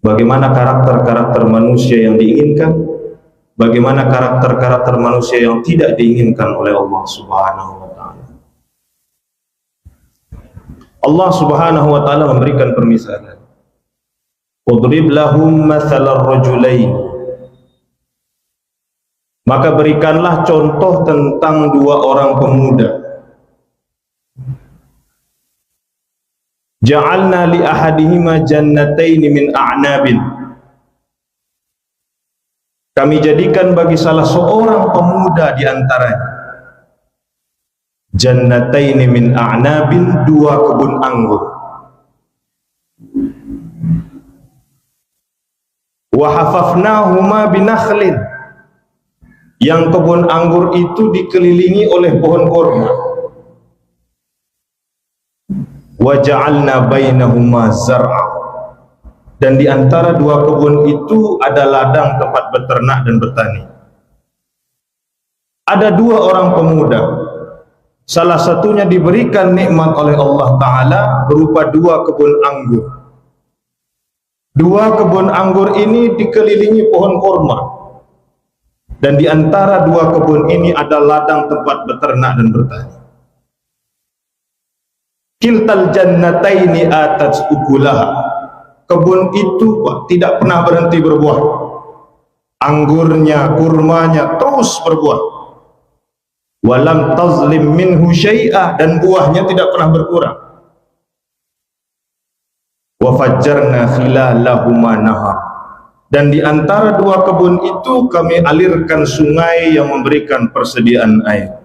bagaimana karakter-karakter manusia yang diinginkan, bagaimana karakter-karakter manusia yang tidak diinginkan oleh Allah Subhanahu wa ta'ala. Allah Subhanahu wa ta'ala memberikan permisalan. Udrib lahum mathalar rajulain. Maka berikanlah contoh tentang dua orang pemuda. Ja'alna li ahadihima jannataini min a'nabin. Kami jadikan bagi salah seorang pemuda di antaranya jannataini min a'nabin, dua kebun anggur. Wa hafafnahuma binakhlin, yang kebun anggur itu dikelilingi oleh pohon kurma. Wa ja'alna bainahuma zar'a, dan di antara dua kebun itu ada ladang tempat beternak dan bertani. Ada dua orang pemuda, salah satunya diberikan nikmat oleh Allah Ta'ala berupa dua kebun anggur. Dua kebun anggur ini dikelilingi pohon kurma, dan di antara dua kebun ini ada ladang tempat beternak dan bertani. Kiltal jannataini atat ukulaha. Kebun itu tidak pernah berhenti berbuah. Anggurnya, kurmanya terus berbuah. Walam tazlim minhu syai'ah, dan buahnya tidak pernah berkurang. Wa fajjarna khilalahuma nahar, dan di antara dua kebun itu kami alirkan sungai yang memberikan persediaan air.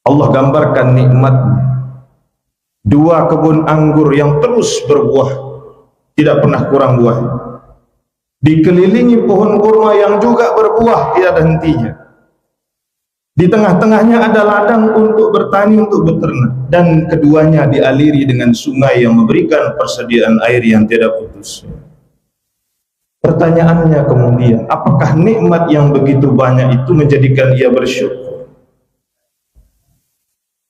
Allah gambarkan nikmatnya. Dua kebun anggur yang terus berbuah, tidak pernah kurang buah. Dikelilingi pohon kurma yang juga berbuah, tidak ada hentinya. Di tengah-tengahnya ada ladang untuk bertani, untuk beternak, dan keduanya dialiri dengan sungai yang memberikan persediaan air yang tidak putus. Pertanyaannya kemudian, apakah nikmat yang begitu banyak itu menjadikan ia bersyukur?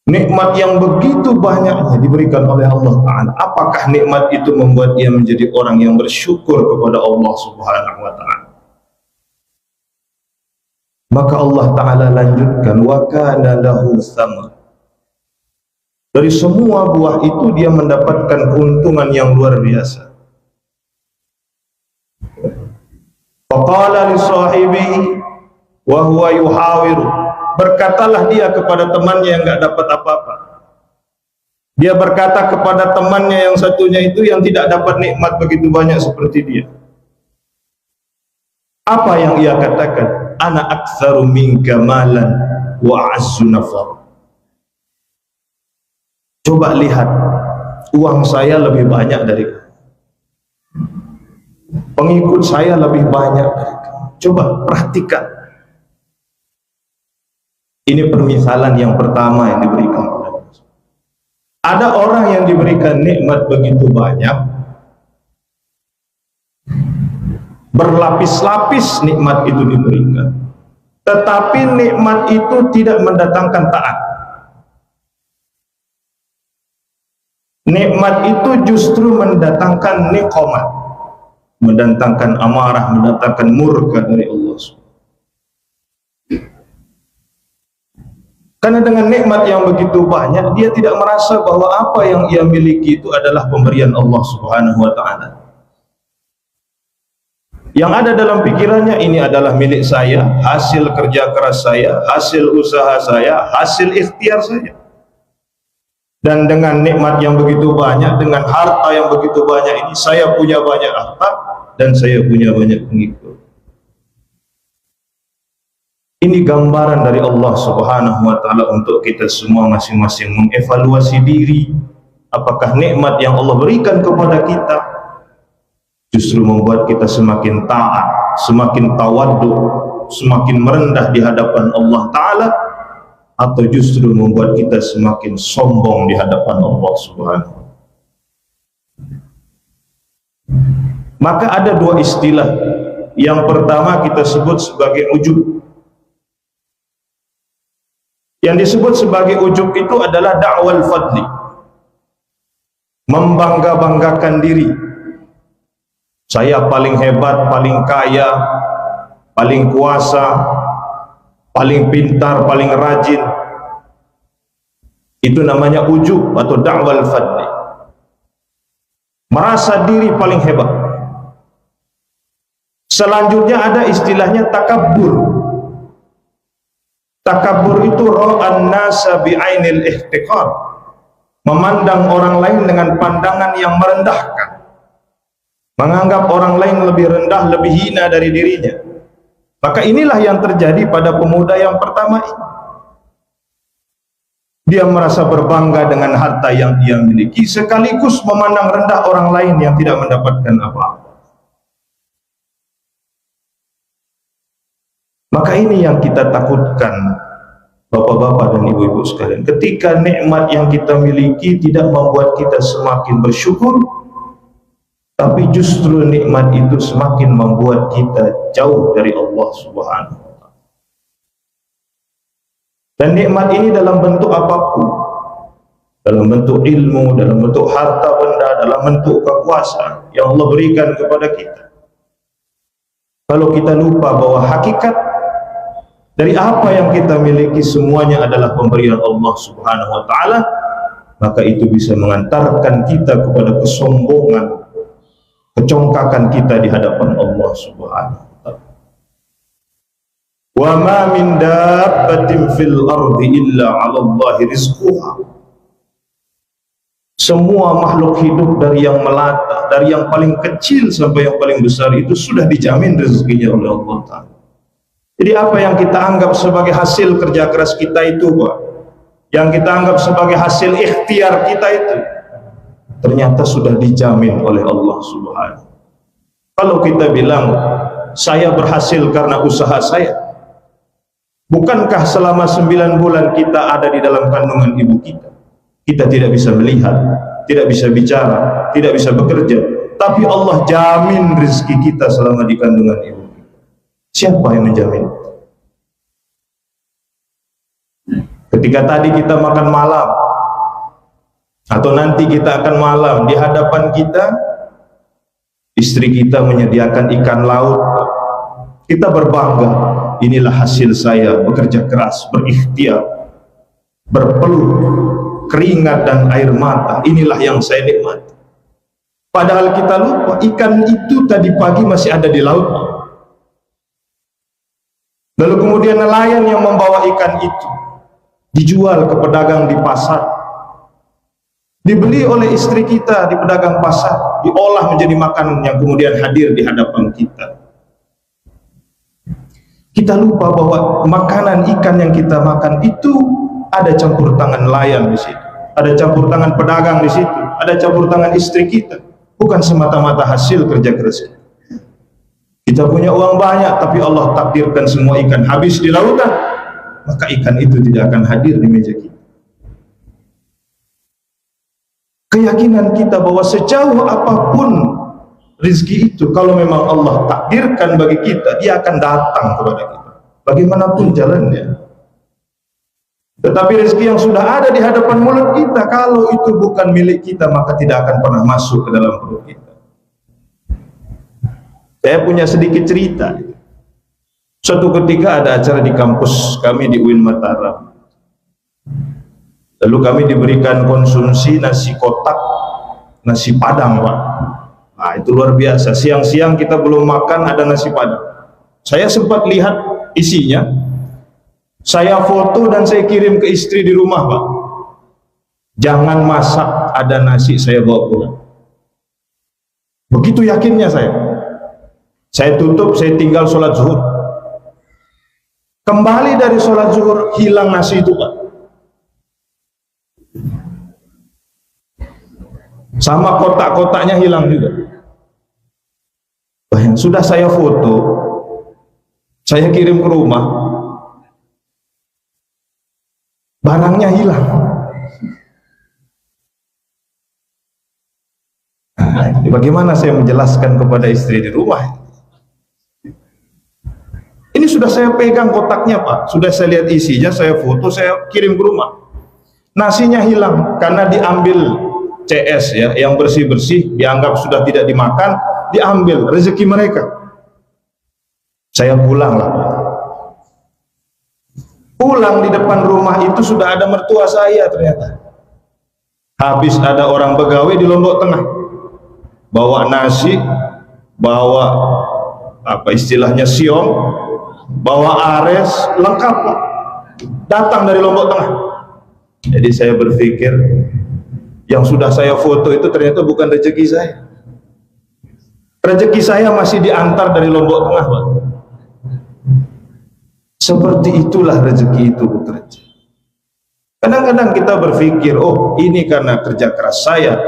Nikmat yang begitu banyaknya diberikan oleh Allah Ta'ala, apakah nikmat itu membuat ia menjadi orang yang bersyukur kepada Allah Subhanahu wa Ta'ala? Maka Allah Ta'ala lanjutkan, wa kana lahu thamar. Dari semua buah itu dia mendapatkan keuntungan yang luar biasa. Faqala li sahibihi wa huwa yuhawiru, berkatalah dia kepada temannya yang enggak dapat apa-apa. Dia berkata kepada temannya yang satunya itu yang tidak dapat nikmat begitu banyak seperti dia. Apa yang ia katakan? Ana aktsaru minka malan wa a'azzu nafar. Coba lihat, uang saya lebih banyak dari kamu, pengikut saya lebih banyak dari kamu. Coba perhatikan. Ini permisalan yang pertama yang diberikan oleh Allah. Ada orang yang diberikan nikmat begitu banyak, berlapis-lapis nikmat itu diberikan, tetapi nikmat itu tidak mendatangkan taat. Nikmat itu justru mendatangkan niqamah, mendatangkan amarah, mendatangkan murka dari Allah. Karena dengan nikmat yang begitu banyak, dia tidak merasa bahwa apa yang ia miliki itu adalah pemberian Allah Subhanahu wa Ta'ala. Yang ada dalam pikirannya, ini adalah milik saya, hasil kerja keras saya, hasil usaha saya, hasil ikhtiar saya. Dan dengan nikmat yang begitu banyak, dengan harta yang begitu banyak ini, saya punya banyak harta dan saya punya banyak pengikut. Ini gambaran dari Allah Subhanahu wa Ta'ala untuk kita semua masing-masing mengevaluasi diri. Apakah nikmat yang Allah berikan kepada kita justru membuat kita semakin taat, semakin tawaddu, semakin merendah di hadapan Allah Ta'ala, atau justru membuat kita semakin sombong di hadapan Allah Subhanahu wa Ta'ala. Maka ada dua istilah. Yang pertama kita sebut sebagai ujub. Yang disebut sebagai ujub itu adalah da'wal fadli, membangga-banggakan diri. Saya paling hebat, paling kaya, paling kuasa, paling pintar, paling rajin. Itu namanya ujub atau da'wal fadli. Merasa diri paling hebat. Selanjutnya ada istilahnya takabbur. Takabbur itu ra'an nasa bi'ainil ihtiqar, memandang orang lain dengan pandangan yang merendahkan, menganggap orang lain lebih rendah, lebih hina dari dirinya. Maka inilah yang terjadi pada pemuda yang pertama ini. Dia merasa berbangga dengan harta yang dia miliki, sekaligus memandang rendah orang lain yang tidak mendapatkan apa-apa. Maka ini yang kita takutkan, bapak-bapak dan ibu-ibu sekalian. Ketika nikmat yang kita miliki tidak membuat kita semakin bersyukur, tapi justru nikmat itu semakin membuat kita jauh dari Allah Subhanahu wa Ta'ala. Dan nikmat ini dalam bentuk apapun, dalam bentuk ilmu, dalam bentuk harta benda, dalam bentuk kekuasaan yang Allah berikan kepada kita. Kalau kita lupa bahwa hakikat dari apa yang kita miliki semuanya adalah pemberian Allah Subhanahu wa Ta'ala, maka itu bisa mengantarkan kita kepada kesombongan, kecongkakan kita di hadapan Allah Subhanahu wa Ta'ala. Wa ma min dabbatin fil ardi illa 'ala Allahi rizquha. Semua makhluk hidup dari yang melata, dari yang paling kecil sampai yang paling besar itu sudah dijamin rezekinya oleh Allah Ta'ala. Jadi apa yang kita anggap sebagai hasil kerja keras kita itu, Pak, yang kita anggap sebagai hasil ikhtiar kita itu, ternyata sudah dijamin oleh Allah Subhanahu. Kalau kita bilang saya berhasil karena usaha saya, bukankah selama 9 bulan kita ada di dalam kandungan ibu kita, kita tidak bisa melihat, tidak bisa bicara, tidak bisa bekerja, tapi Allah jamin rezeki kita selama di kandungan ibu. Siapa yang menjamin? Ketika tadi kita makan malam, atau nanti kita akan malam, di hadapan kita istri kita menyediakan ikan laut, kita berbangga, inilah hasil saya bekerja keras, berikhtiar, berpeluh keringat dan air mata, inilah yang saya nikmati. Padahal kita lupa ikan itu tadi pagi masih ada di laut. Lalu kemudian nelayan yang membawa ikan itu dijual ke pedagang di pasar, dibeli oleh istri kita di pedagang pasar, diolah menjadi makanan yang kemudian hadir di hadapan kita. Kita lupa bahwa makanan ikan yang kita makan itu ada campur tangan nelayan di situ, ada campur tangan pedagang di situ, ada campur tangan istri kita, bukan semata-mata hasil kerja keras kita. Kita punya uang banyak, tapi Allah takdirkan semua ikan habis di lautan, maka ikan itu tidak akan hadir di meja kita. Keyakinan kita bahwa sejauh apapun rezeki itu, kalau memang Allah takdirkan bagi kita, dia akan datang kepada kita, bagaimanapun jalannya. Tetapi rezeki yang sudah ada di hadapan mulut kita, kalau itu bukan milik kita, maka tidak akan pernah masuk ke dalam perut kita. Saya punya sedikit cerita. Suatu ketika ada acara di kampus kami di UIN Mataram. Lalu kami diberikan konsumsi nasi kotak, nasi padang, Pak. Nah, itu luar biasa. Siang-siang kita belum makan ada nasi padang. Saya sempat lihat isinya. Saya foto dan saya kirim ke istri di rumah, Pak. Jangan masak, ada nasi, saya bawa pulang. Begitu yakinnya saya. Saya tutup, saya tinggal sholat zuhur. Kembali dari sholat zuhur, hilang nasi itu, Pak. Sama kotak-kotaknya hilang juga. Bahkan sudah saya foto, saya kirim ke rumah, barangnya hilang. Bagaimana saya menjelaskan kepada istri di rumah? Ini sudah saya pegang kotaknya, Pak. Sudah saya lihat isinya, saya foto, saya kirim ke rumah. Nasinya hilang karena diambil CS ya, yang bersih-bersih dianggap sudah tidak dimakan, diambil rezeki mereka. Saya pulang lah. Pulang di depan rumah itu sudah ada mertua saya ternyata. Habis ada orang begawe di Lombok Tengah. Bawa nasi, bawa apa istilahnya siom, bawa ares, lengkap datang dari Lombok Tengah. Jadi saya berpikir yang sudah saya foto itu ternyata bukan rezeki saya. Rezeki saya masih diantar dari Lombok Tengah, Pak. Seperti itulah rezeki itu bekerja. Kadang-kadang kita berpikir, oh ini karena kerja keras saya,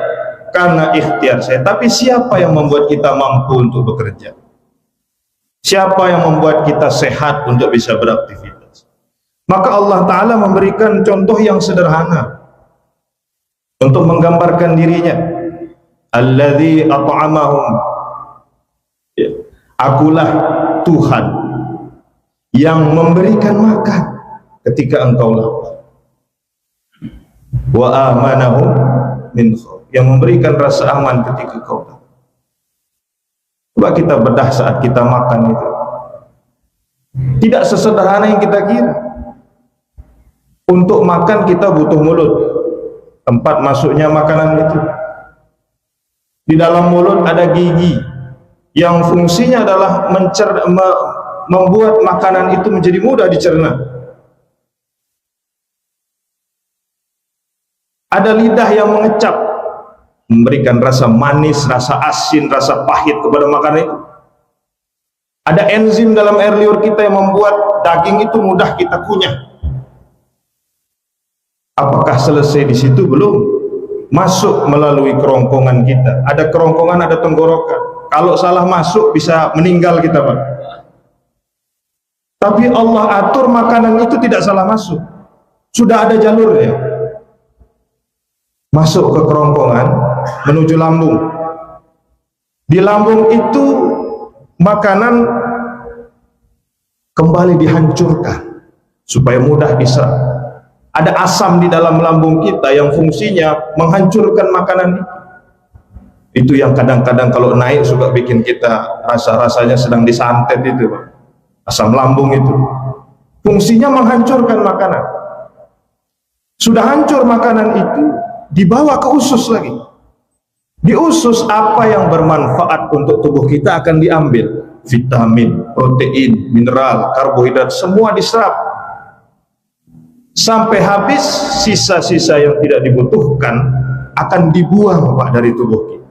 karena ikhtiar saya. Tapi siapa yang membuat kita mampu untuk bekerja? Siapa yang membuat kita sehat untuk bisa beraktivitas? Maka Allah Ta'ala memberikan contoh yang sederhana untuk menggambarkan dirinya. Alladzi at'amahum, akulah Tuhan yang memberikan makan ketika engkau lapar, wa amanahum min khauf, yang memberikan rasa aman ketika kau lapar. Coba kita bedah saat kita makan itu, tidak sesederhana yang kita kira. Untuk makan kita butuh mulut, tempat masuknya makanan itu. Di dalam mulut ada gigi yang fungsinya adalah membuat makanan itu menjadi mudah dicerna. Ada lidah yang mengecap, memberikan rasa manis, rasa asin, rasa pahit kepada makanan itu. Ada enzim dalam air liur kita yang membuat daging itu mudah kita kunyah. Apakah selesai di situ? Belum. Masuk melalui kerongkongan kita. Ada kerongkongan, ada tenggorokan. Kalau salah masuk bisa meninggal kita, Pak. Tapi Allah atur makanan itu tidak salah masuk. Sudah ada jalurnya. Masuk ke kerongkongan menuju lambung. Di lambung itu makanan kembali dihancurkan supaya mudah diserap. Ada asam di dalam lambung kita yang fungsinya menghancurkan makanan itu. Yang kadang-kadang kalau naik suka bikin kita rasa-rasanya sedang disantet itu, Pak. Asam lambung itu fungsinya menghancurkan makanan. Sudah hancur makanan itu, dibawa ke usus lagi. Di usus apa yang bermanfaat untuk tubuh kita akan diambil. Vitamin, protein, mineral, karbohidrat, semua diserap sampai habis. Sisa-sisa yang tidak dibutuhkan akan dibuang, Pak, dari tubuh kita.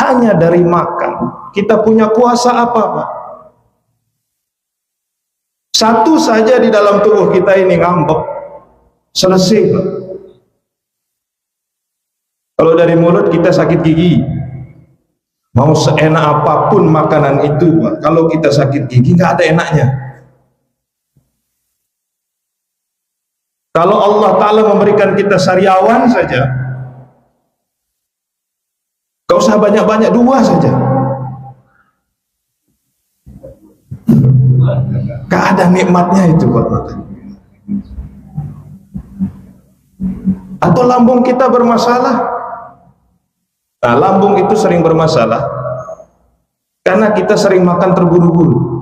Hanya dari makan kita punya kuasa apa, Pak? Satu saja di dalam tubuh kita ini ngambek, selesai, Pak. Kalau dari mulut kita sakit gigi, mau seenak apapun makanan itu, Pak, kalau kita sakit gigi nggak ada enaknya. Kalau Allah Ta'ala memberikan kita sariawan saja, gak usah banyak-banyak, 2 saja, gak ada nikmatnya itu buat makan. Atau lambung kita bermasalah. Nah, lambung itu sering bermasalah karena kita sering makan terburu-buru.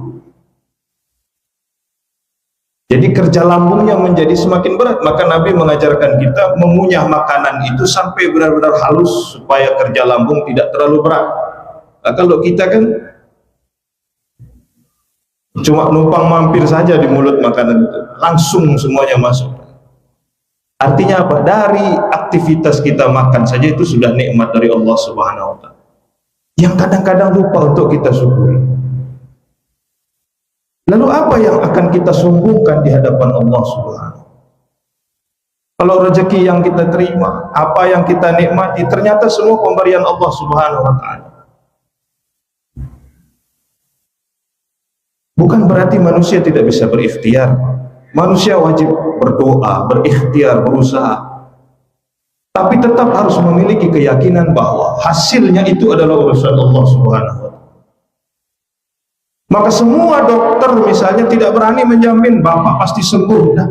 Jadi kerja lambungnya menjadi semakin berat. Maka Nabi mengajarkan kita mengunyah makanan itu sampai benar-benar halus supaya kerja lambung tidak terlalu berat. Nah, kalau kita kan cuma numpang mampir saja di mulut makanan itu, langsung semuanya masuk. Artinya apa? Dari aktivitas kita makan saja itu sudah nikmat dari Allah Subhanahu wa Ta'ala, yang kadang-kadang lupa untuk kita syukuri. Lalu apa yang akan kita sombongkan di hadapan Allah Subhanahu? Kalau rezeki yang kita terima, apa yang kita nikmati, ternyata semua pemberian Allah Subhanahu wa Ta'ala. Bukan berarti manusia tidak bisa berikhtiar. Manusia wajib berdoa, berikhtiar, berusaha. Tapi tetap harus memiliki keyakinan bahwa hasilnya itu adalah urusan Allah Subhanahu wa Ta'ala. Maka semua dokter misalnya tidak berani menjamin Bapak pasti sembuh. Nah,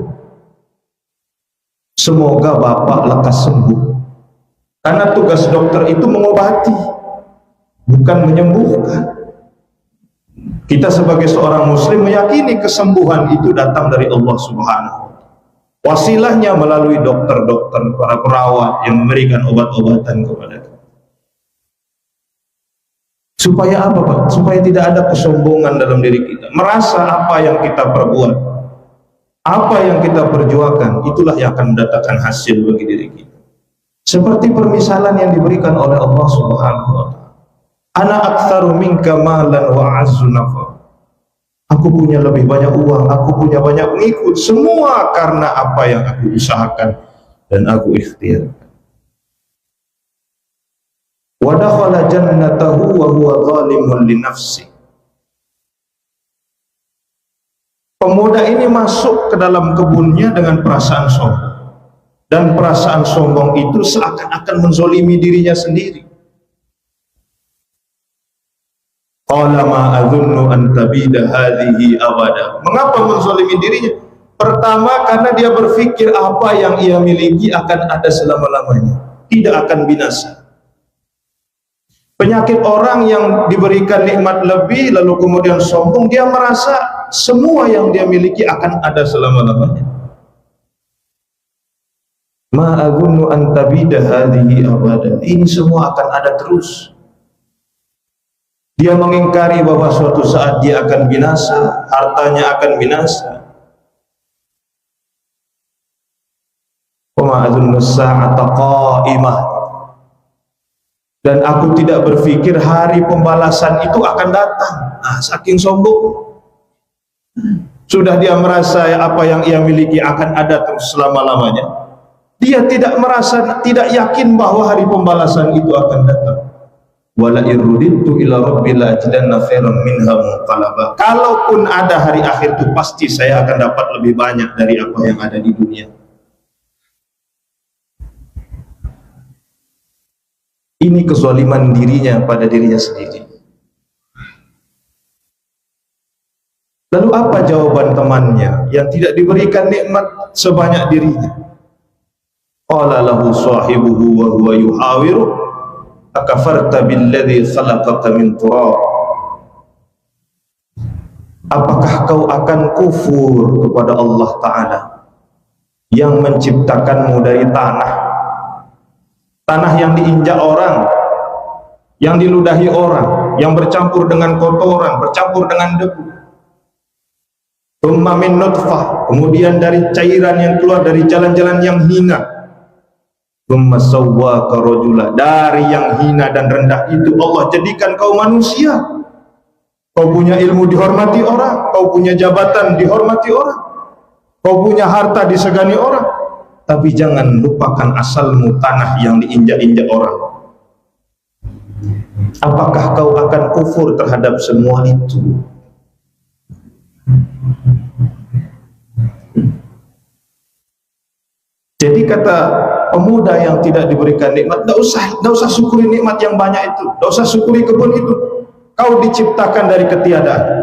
semoga Bapak lekas sembuh. Karena tugas dokter itu mengobati, bukan menyembuhkan. Kita sebagai seorang muslim meyakini kesembuhan itu datang dari Allah Subhanahu wa Ta'ala. Wasilahnya melalui dokter-dokter, para perawat yang memberikan obat-obatan kepada kita. Supaya apa, Pak? Supaya tidak ada kesombongan dalam diri kita. Merasa apa yang kita perbuat, apa yang kita perjuangkan, itulah yang akan mendatangkan hasil bagi diri kita. Seperti permisalan yang diberikan oleh Allah Subhanahu wa Ta'ala. Ana aktsaru minka malan wa azzu nafar. Aku punya lebih banyak uang, aku punya banyak pengikut, semua karena apa yang aku usahakan dan aku ikhtiarkan. Wa dakhala jannatahu wa huwa zalimun li nafsi. Pemuda ini masuk ke dalam kebunnya dengan perasaan sombong. Dan perasaan sombong itu seakan-akan menzolimi dirinya sendiri. Qala ma adhunnu an tabida hadhihi abada. Mengapa menzolimi dirinya? Pertama, karena dia berpikir apa yang ia miliki akan ada selama-lamanya, tidak akan binasa. Penyakit orang yang diberikan nikmat lebih lalu kemudian sombong, dia merasa semua yang dia miliki akan ada selama-lamanya. Ma adhunnu an tabida hadhihi abada. Ini semua akan ada terus. Dia mengingkari bahwa suatu saat dia akan binasa, hartanya akan binasa. Wa ma adhunnu as-sa'ata qa'imah. Dan aku tidak berpikir hari pembalasan itu akan datang. Saking sombong. Sudah dia merasa apa yang ia miliki akan ada terus selama-lamanya. Dia tidak merasa, tidak yakin bahwa hari pembalasan itu akan datang. Wala irruditu ila rabbil ajidanna khairan minha munqalaba. Kalaupun ada hari akhir itu pasti saya akan dapat lebih banyak dari apa yang ada di dunia. Ini kezaliman dirinya pada dirinya sendiri. Lalu apa jawaban temannya yang tidak diberikan nikmat sebanyak dirinya? Qala lahu sahibuhu wa huwa yuhawiru akafarta billadhi khalaqaka min turab. Apakah kau akan kufur kepada Allah Ta'ala yang menciptakanmu dari tanah, tanah yang diinjak orang, yang diludahi orang, yang bercampur dengan kotoran, bercampur dengan debu. Thumma min nutfah, kemudian dari cairan yang keluar dari jalan-jalan yang hina. Thumma sawwaka rajula, dari yang hina dan rendah itu Allah jadikan kau manusia. Kau punya ilmu dihormati orang, kau punya jabatan dihormati orang, kau punya harta disegani orang. Tapi jangan lupakan asalmu, tanah yang diinjak-injak orang. Apakah kau akan kufur terhadap semua itu? Jadi kata pemuda yang tidak diberikan nikmat, tidak usah syukuri nikmat yang banyak itu, tidak usah syukuri kebun itu. Kau diciptakan dari ketiadaan,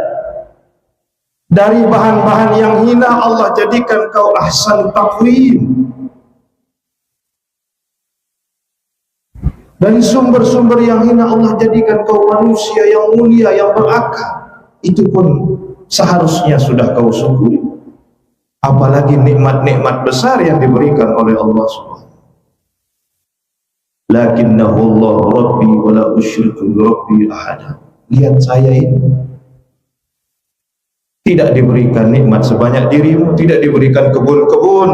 dari bahan-bahan yang hina Allah jadikan kau ahsan taqwim, dari sumber-sumber yang hina Allah jadikan kau manusia yang mulia, yang berakal. Itu pun seharusnya sudah kau syukuri. Apalagi nikmat-nikmat besar yang diberikan oleh Allah Subhanahu. Lakinnahu Allah Rabbi wa la usyriku bi Rabbi ahada. Lihat saya ini, tidak diberikan nikmat sebanyak dirimu, tidak diberikan kebun-kebun,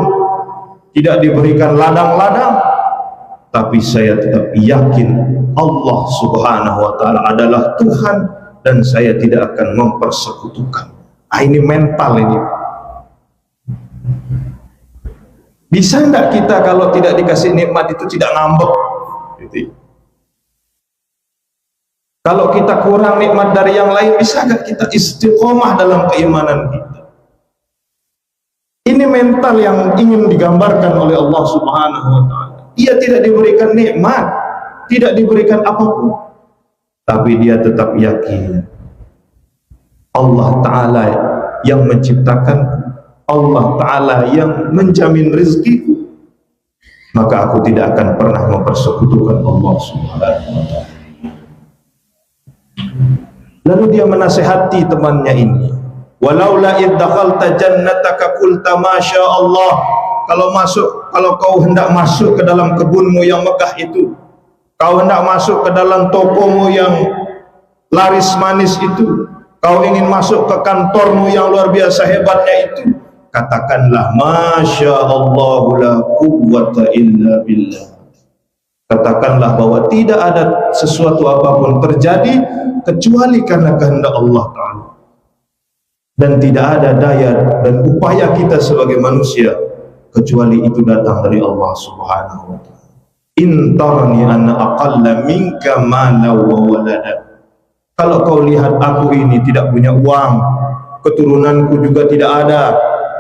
tidak diberikan ladang-ladang, tapi saya tetap yakin Allah Subhanahu wa Ta'ala adalah Tuhan dan saya tidak akan mempersekutukan. Ini mental ini. Bisa enggak kita kalau tidak dikasih nikmat itu tidak ngambek? Gitu. Kalau kita kurang nikmat dari yang lain, bisa enggak kita istiqomah dalam keimanan kita? Ini mental yang ingin digambarkan oleh Allah Subhanahu wa Ta'ala. Dia tidak diberikan nikmat, tidak diberikan apapun, tapi dia tetap yakin Allah Ta'ala yang menciptakan, Allah Ta'ala yang menjamin rezekiku. maka aku tidak akan pernah mempersekutukan Allah Subhanahu wa ta'ala. Lalu dia menasihati temannya ini, walaula id dakhalta jannataka qulta masya Allah, kalau kau hendak masuk ke dalam kebunmu yang megah itu, kau hendak masuk ke dalam tokomu yang laris manis itu, kau ingin masuk ke kantormu yang luar biasa hebatnya itu, katakanlah masya Allah la quwwata illa billah. Katakanlah bahwa tidak ada sesuatu apapun terjadi kecuali karena kehendak Allah Ta'ala, dan tidak ada daya dan upaya kita sebagai manusia kecuali itu datang dari Allah Subhanahu wa ta'ala. In tarani anna aqalla minka mala wa walada. Kalau kau lihat aku ini tidak punya uang, keturunanku juga tidak ada,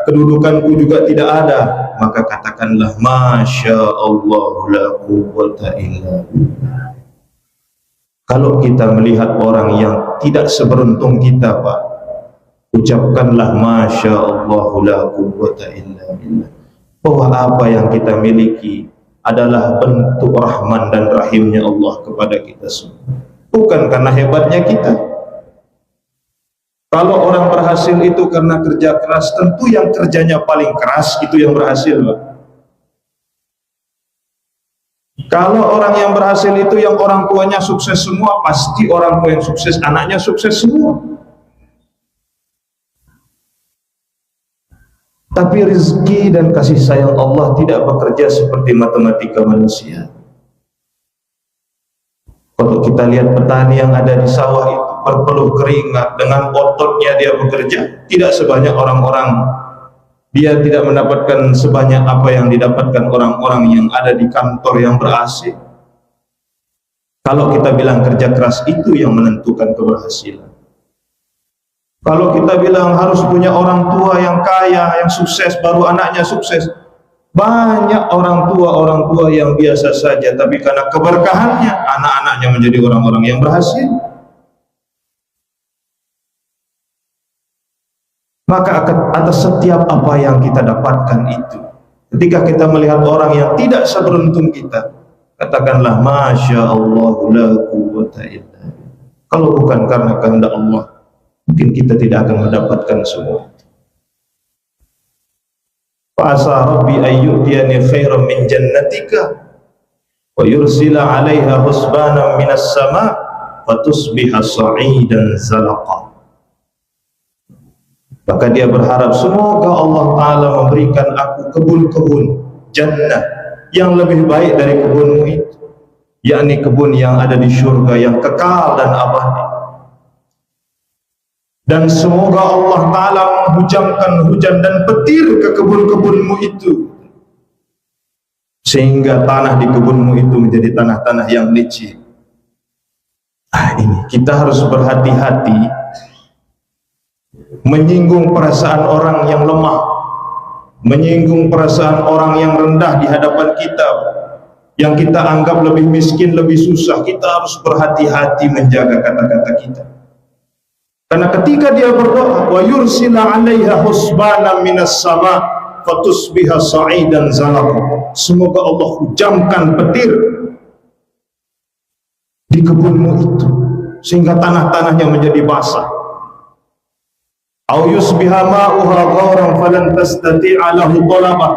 kedudukanku juga tidak ada, maka katakanlah masya Allah la quwwata illa billah. Kalau kita melihat orang yang tidak seberuntung kita, Pak, ucapkanlah masya Allah la quwwata illa billah, bahwa apa yang kita miliki adalah bentuk rahman dan rahimnya Allah kepada kita semua, bukan karena hebatnya kita. Kalau orang berhasil itu karena kerja keras, tentu yang kerjanya paling keras itu yang berhasil, Pak. Kalau orang yang berhasil itu yang orang tuanya sukses semua, pasti orang tua yang sukses, anaknya sukses semua. Tapi rezeki dan kasih sayang Allah tidak bekerja seperti matematika manusia. Kalau kita lihat petani yang ada di sawah itu berpeluh keringat, dengan ototnya dia bekerja, tidak sebanyak orang-orang. Dia tidak mendapatkan sebanyak apa yang didapatkan orang-orang yang ada di kantor yang ber-AC. Kalau kita bilang kerja keras itu yang menentukan keberhasilan. Kalau kita bilang harus punya orang tua yang kaya, yang sukses, baru anaknya sukses. Banyak orang tua yang biasa saja, tapi karena keberkahannya, anak-anaknya menjadi orang-orang yang berhasil. Maka atas setiap apa yang kita dapatkan itu, ketika kita melihat orang yang tidak seberuntung kita, katakanlah masya Allah la quwwata illa billah. Kalau bukan karena kehendak Allah, mungkin kita tidak akan mendapatkan semua. Fa asa rabbi ayyutiyani khairan min jannatika wa yursila 'alaiha husbanan minas sama' fatusbiha sa'idan zalaqa. Maka dia berharap semoga Allah Ta'ala memberikan aku kebun-kebun jannah yang lebih baik dari kebunmu itu, yakni kebun yang ada di syurga yang kekal dan abadi. Dan semoga Allah Ta'ala menghujamkan hujan dan petir ke kebun-kebunmu itu, sehingga tanah di kebunmu itu menjadi tanah-tanah yang licin. Ini kita harus berhati-hati menyinggung perasaan orang yang lemah, menyinggung perasaan orang yang rendah di hadapan kita, yang kita anggap lebih miskin, lebih susah. Kita harus berhati-hati menjaga kata-kata kita, karena ketika dia berdoa wa yursila 'alaiha husbanan minas sama' fatusbiha sa'idan zalaqa, semoga Allah hujamkan petir di kebunmu itu sehingga tanah-tanahnya menjadi basah. Au yusbiha ma'uha ghauran falan tastati'a lahu talaba,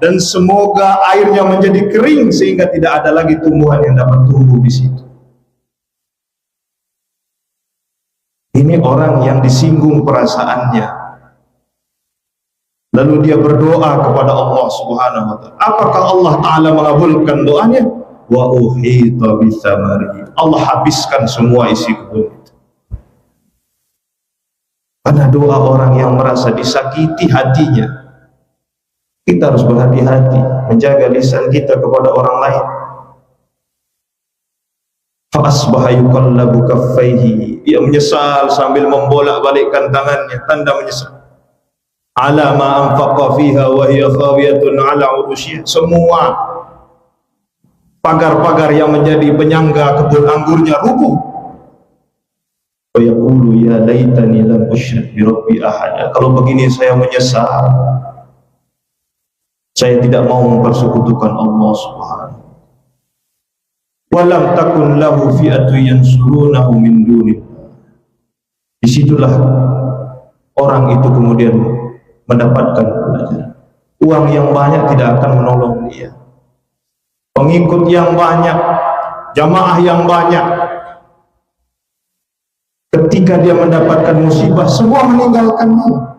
dan semoga airnya menjadi kering sehingga tidak ada lagi tumbuhan yang dapat tumbuh di situ. Ini orang yang disinggung perasaannya, lalu dia berdoa kepada Allah Subhanahu wa ta'ala. Apakah Allah Ta'ala mengabulkan doanya? Wa uhita bithamarihi, Allah habiskan semua isi kebun itu. Karena doa orang yang merasa disakiti hatinya, kita harus berhati-hati menjaga lisan kita kepada orang lain. Fa asbaha yuqallabu kaffaihi, dia menyesal sambil membolak-balikkan tangannya, tanda menyesal. Ala ma anfaqa fiha wa hiya khawiyatun ala urushiha, semua pagar-pagar yang menjadi penyangga kebun anggurnya rubuh. Wa yaqulu ya laitani lam usyrik bi rabbi ahada, kalau begini saya menyesal, Saya tidak mau mempersekutukan Allah Subhanahu. Walam takun lahu fi'atu yansurunahu min dunillah. Disitulah orang itu kemudian mendapatkan pelajaran. Uang yang banyak tidak akan menolong dia. Pengikut yang banyak, jamaah yang banyak, ketika dia mendapatkan musibah, semua meninggalkannya.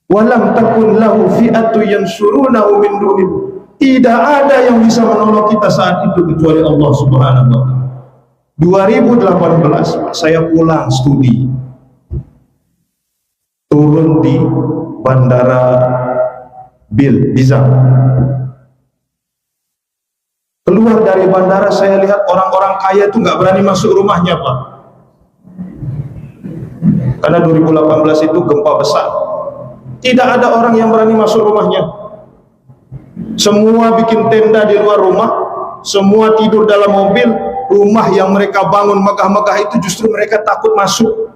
Walam takun lahu fi'atu yansurunahu min dunillah. Tidak ada yang bisa menolong kita saat itu kecuali Allah Subhanahu wa taala. 2018 saya pulang studi, turun di Bandara Bizang. Keluar dari bandara, saya lihat orang-orang kaya itu nggak berani masuk rumahnya, Pak. Karena 2018 itu gempa besar. Tidak ada orang yang berani masuk rumahnya. Semua bikin tenda di luar rumah, semua tidur dalam mobil. Rumah yang mereka bangun megah-megah itu justru mereka takut masuk.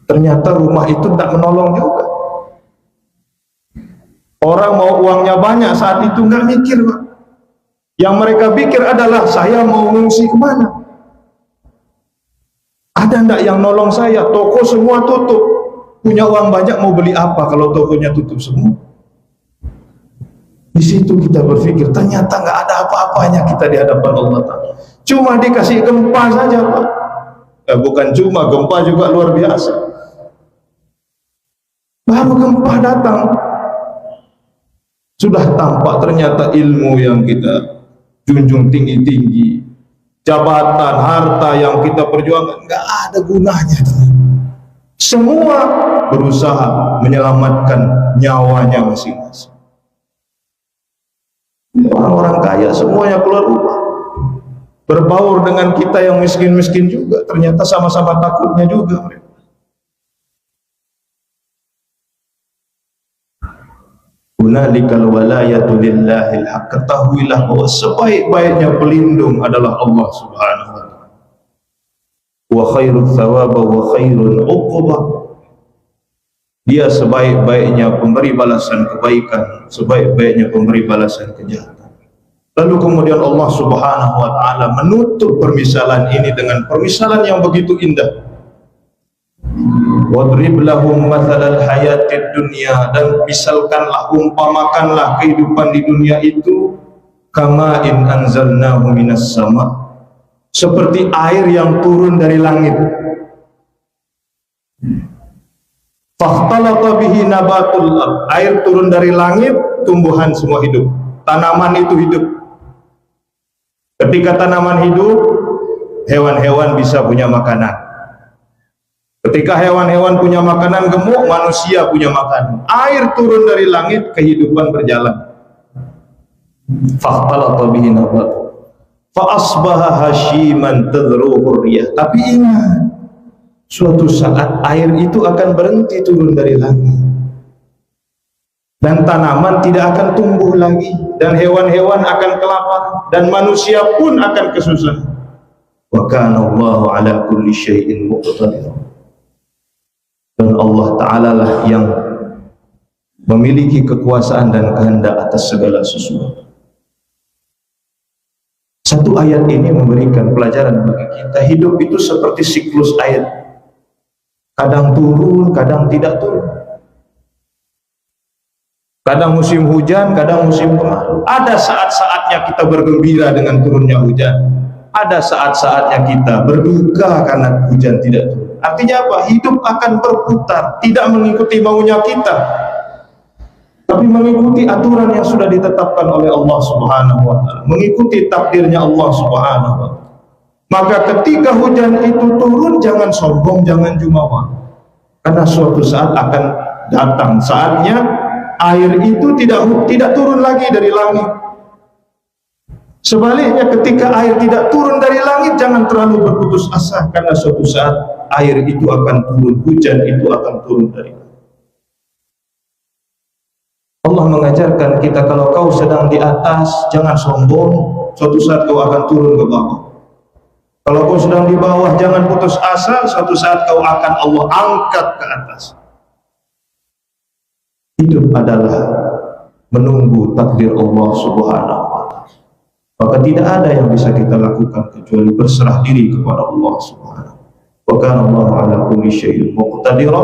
Ternyata rumah itu tidak menolong juga. Orang mau uangnya banyak saat itu nggak mikir, Pak. Yang mereka pikir adalah saya mau mengungsi kemana? Ada ndak yang nolong saya? Toko semua tutup. Punya uang banyak mau beli apa kalau tokonya tutup semua? Di situ kita berpikir ternyata nggak ada apa-apanya kita di hadapan Allah Ta'ala. Cuma dikasih gempa saja, Pak. Bukan cuma gempa, juga luar biasa. Baru gempa datang, sudah tampak ternyata ilmu yang kita junjung tinggi-tinggi, jabatan, harta yang kita perjuangkan nggak ada gunanya. Semua berusaha menyelamatkan nyawanya masing-masing. Orang-orang kaya semuanya keluar rumah, berbaur dengan kita yang miskin-miskin juga. Ternyata sama-sama takutnya juga mereka. Hunalikal walayatu lillahil haq. Ketahuilah bahwa sebaik-baiknya pelindung adalah Allah Subhanahu wa ta'ala. Wa khairul thawaba wa khairul uqubah. Dia sebaik-baiknya pemberi balasan kebaikan, sebaik-baiknya pemberi balasan kejahatan. Lalu kemudian Allah Subhanahu wa ta'ala menutup permisalan ini dengan permisalan yang begitu indah. Wadrib lahum mathalal hayatid dunya. Dan misalkanlah, umpamakanlah kehidupan di dunia itu kama in anzalnahu minas sama, seperti air yang turun dari langit. Fahtalata bihi nabatul ard. Air turun dari langit, tumbuhan semua hidup, tanaman itu hidup. Ketika tanaman hidup, hewan-hewan bisa punya makanan. Ketika hewan-hewan punya makanan gemuk, manusia punya makanan. Air turun dari langit, kehidupan berjalan. Fahtalata bihi nabatul fa asbaha hashiman tadruhu riyah. Tapi ingat, suatu saat air itu akan berhenti turun dari langit, dan tanaman tidak akan tumbuh lagi, dan hewan-hewan akan kelaparan, dan manusia pun akan kesusahan. Wa kana Allahu ala kulli syai'in muqtadir. Dan Allah Ta'ala lah yang memiliki kekuasaan dan kehendak atas segala sesuatu. Satu ayat ini memberikan pelajaran bagi kita. Hidup itu seperti siklus air, kadang turun, kadang tidak turun. Kadang musim hujan, kadang musim kemarau. Ada saat-saatnya kita bergembira dengan turunnya hujan, ada saat-saatnya kita berduka karena hujan tidak turun. Artinya apa? Hidup akan berputar, tidak mengikuti maunya kita, tapi mengikuti aturan yang sudah ditetapkan oleh Allah Subhanahu wa ta'ala, mengikuti takdirnya Allah Subhanahu wa ta'ala. Maka ketika hujan itu turun, jangan sombong, jangan jumawa, karena suatu saat akan datang saatnya air itu tidak turun lagi dari langit. Sebaliknya, ketika air tidak turun dari langit, jangan terlalu berputus asa, karena suatu saat air itu akan turun, hujan itu akan turun dari langit. Allah mengajarkan kita, kalau kau sedang di atas, jangan sombong, suatu saat kau akan turun ke bawah. Kalau kau sedang di bawah, jangan putus asa, suatu saat kau akan Allah angkat ke atas. Hidup adalah menunggu takdir Allah Subhanahu wa Ta'ala. Maka tidak ada yang bisa kita lakukan kecuali berserah diri kepada Allah Subhanahu. Wa kana Allahu ala kulli syai'in muqtadira.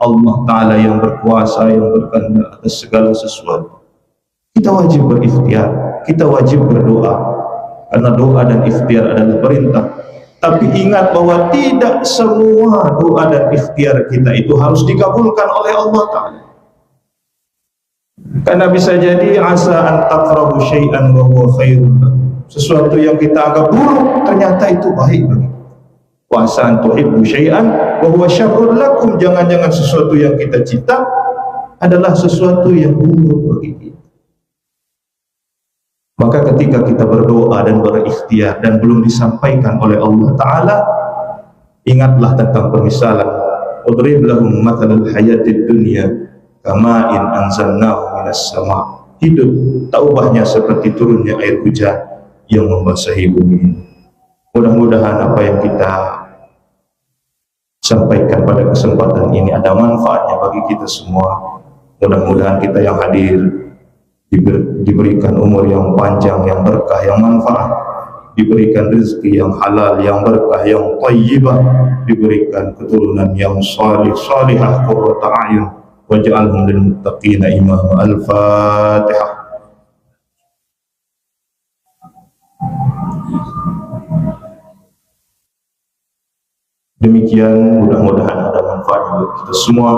Allah Ta'ala yang berkuasa, yang berkehendak atas segala sesuatu. Kita wajib berikhtiar, kita wajib berdoa, karena doa dan ikhtiar adalah perintah. Tapi ingat bahwa tidak semua doa dan ikhtiar kita itu harus dikabulkan oleh Allah Ta'ala. Karena bisa jadi asa an taqrabu syai'an wa huwa khairun lakum. Sesuatu yang kita anggap buruk ternyata itu baik bagi kita. Wa asa an tuhibbu syai'an wa huwa syarrun lakum. Jangan-jangan sesuatu yang kita cinta adalah sesuatu yang buruk bagi kita. Maka ketika kita berdoa dan berikhtiar dan belum disampaikan oleh Allah Ta'ala, ingatlah tentang permisalan. Udrib lahum mathalal hayatid dunya kama'in anzalnahu minas sama. Hidup tak ubahnya seperti turunnya air hujan yang membasahi bumi. Mudah-mudahan apa yang kita sampaikan pada kesempatan ini ada manfaatnya bagi kita semua. Mudah-mudahan kita yang hadir diberikan umur yang panjang, yang berkah, yang manfaat, diberikan rezeki yang halal, yang berkah, yang thayyibah, diberikan keturunan yang salih, salihah, qurrata a'yun, waj'alhum lil muttaqina imama. Al-Fatihah. Demikian, mudah-mudahan ada manfaat bagi kita semua.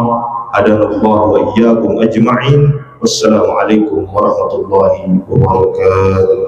Hadanallahu wa iyyakum ajma'in. Wassalamualaikum warahmatullahi wabarakatuh.